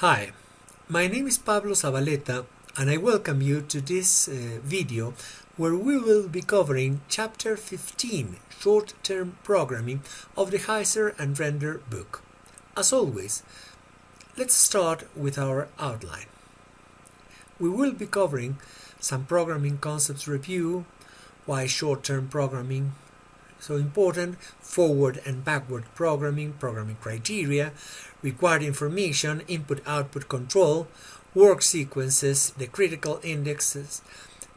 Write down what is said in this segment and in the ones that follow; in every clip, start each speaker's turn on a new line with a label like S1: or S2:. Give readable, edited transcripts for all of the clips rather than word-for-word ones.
S1: Hi, my name is Pablo Zabaleta and I welcome you to this video where we will be covering Chapter 15, Short-Term Programming of the Heizer and Render book. As always, let's start with our outline. We will be covering some programming concepts review, why short-term programming is so important, forward and backward programming criteria, required information, input-output control, work sequences, the critical indexes,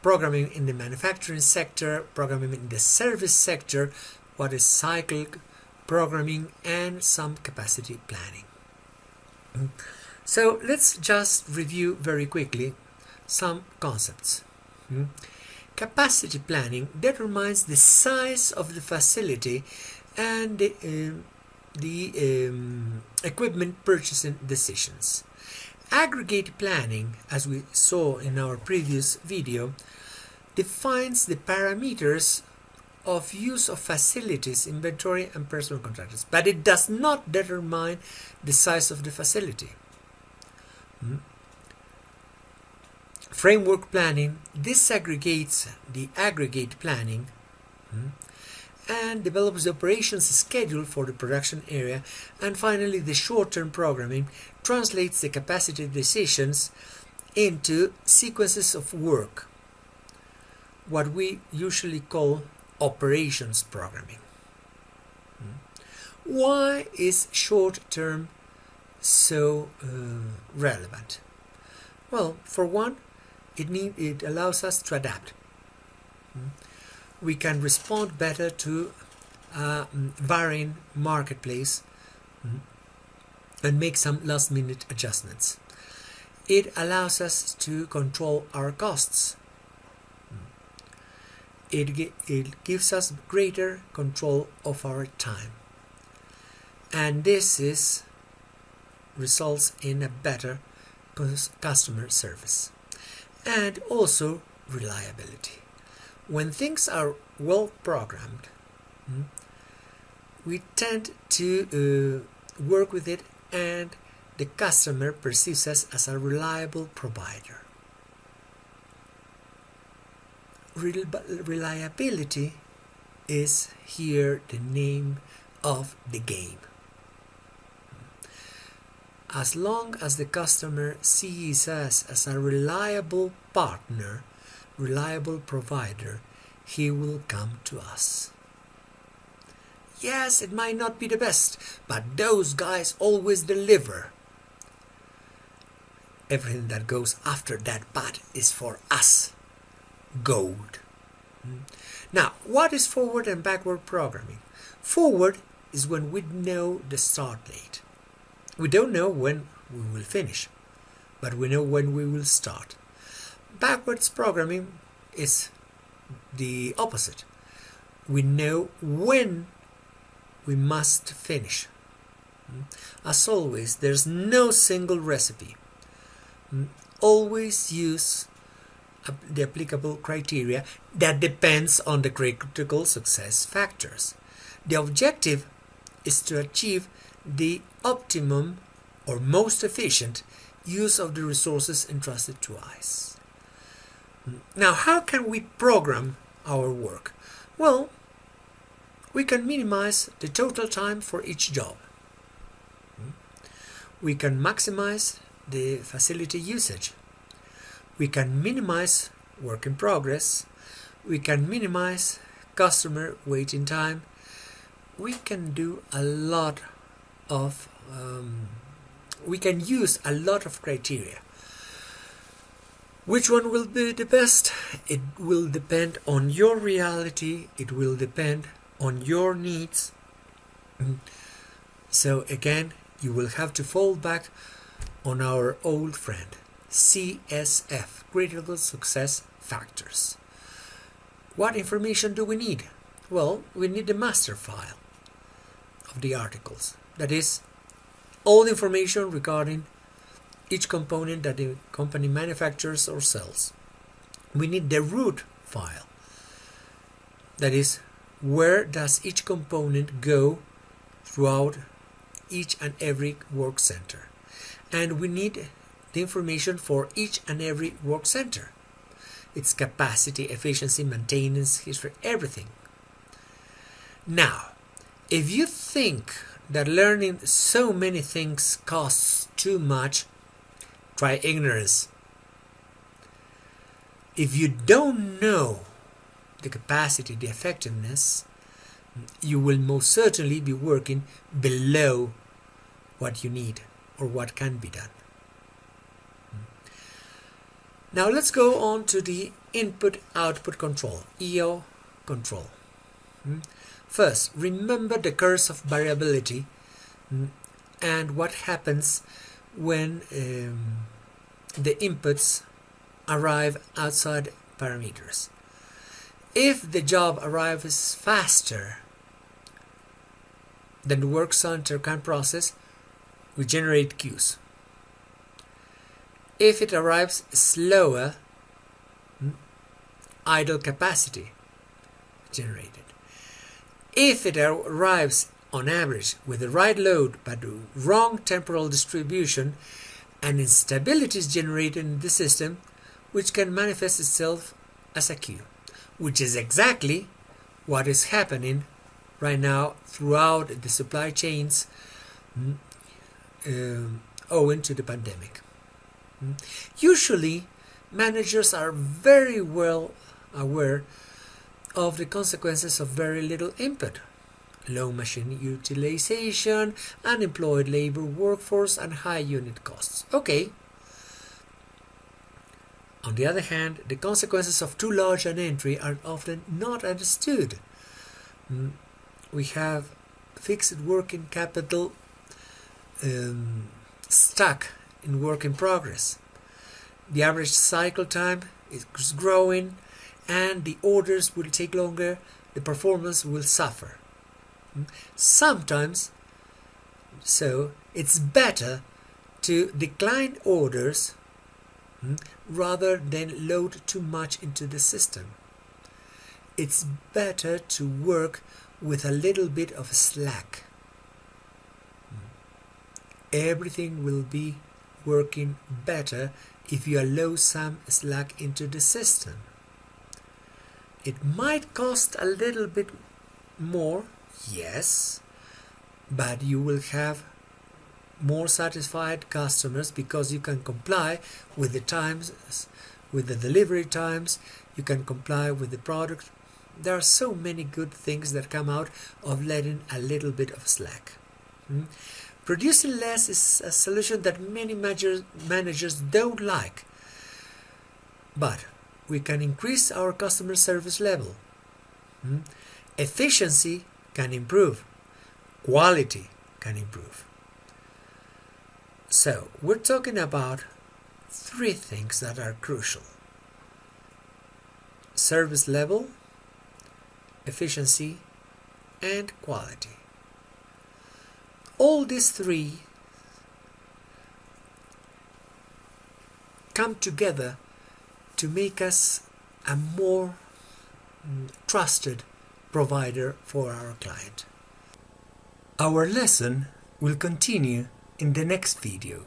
S1: programming in the manufacturing sector, programming in the service sector, what is cyclic programming, and some capacity planning. So let's just review very quickly some concepts. Capacity planning determines the size of the facility and the equipment purchasing decisions. Aggregate planning, as we saw in our previous video, defines the parameters of use of facilities, inventory, and personal contractors, but it does not determine the size of the facility. Framework planning disaggregates the aggregate planning and develops the operations schedule for the production area. And finally, the short-term programming translates the capacity decisions into sequences of work, what we usually call operations programming. Why is short-term so relevant? Well, for one, it allows us to adapt. We can respond better to a varying marketplace and make some last-minute adjustments. It allows us to control our costs. It gives us greater control of our time. And this results in a better customer service. And also reliability. When things are well programmed, we tend to work with it, and the customer perceives us as a reliable provider. Reliability is here the name of the game. As long as the customer sees us as a reliable partner, reliable provider, he will come to us. Yes, it might not be the best, but those guys always deliver. Everything that goes after that but is for us gold. Now, what is forward and backward programming? Forward is when we know the start date. We don't know when we will finish, but we know when we will start. Backwards programming is the opposite. We know when we must finish. As always, there's no single recipe. Always use the applicable criteria that depends on the critical success factors. The objective is to achieve the optimum or most efficient use of the resources entrusted to us. Now, how can we program our work? Well, we can minimize the total time for each job. We can maximize the facility usage. We can minimize work in progress. We can minimize customer waiting time. We can do a lot of we can use a lot of criteria. Which one will be the best? It will depend on your reality. It will depend on your needs. So again, you will have to fall back on our old friend, CSF, Critical Success Factors. What information do we need? Well, we need the master file of the articles. That is, all information regarding each component that the company manufactures or sells. We need the root file. That is, where does each component go throughout each and every work center. and we need the information for each and every work center. Its capacity, efficiency, maintenance, history, everything. Now, if you think that learning so many things costs too much, try ignorance. If you don't know the capacity, the effectiveness, you will most certainly be working below what you need or what can be done. Now let's go on to the input-output control, EO control. First, remember the curse of variability and what happens when the inputs arrive outside parameters. If the job arrives faster than the work center can process, we generate queues. If it arrives slower, idle capacity generated. If it arrives on average with the right load but the wrong temporal distribution, an instability is generated in the system which can manifest itself as a queue, which is exactly what is happening right now throughout the supply chains owing to the pandemic. Usually, managers are very well aware of the consequences of very little input: low machine utilization, unemployed labor workforce, and high unit costs. Okay. On the other hand, the consequences of too large an entry are often not understood. We have fixed working capital stuck in work in progress. The average cycle time is growing and the orders will take longer, the performance will suffer. Sometimes, so it's better to decline orders rather than load too much into the system. It's better to work with a little bit of slack. Everything will be working better if you allow some slack into the system. It might cost a little bit more, yes, but you will have more satisfied customers because you can comply with the times, with the delivery times, you can comply with the product. There are so many good things that come out of letting a little bit of slack. Producing less is a solution that many managers don't like, but we can increase our customer service level. Efficiency can improve. Quality can improve. So, we're talking about three things that are crucial: service level, efficiency, and quality. All these three come together to make us a more trusted provider for our client. Our lesson will continue in the next video.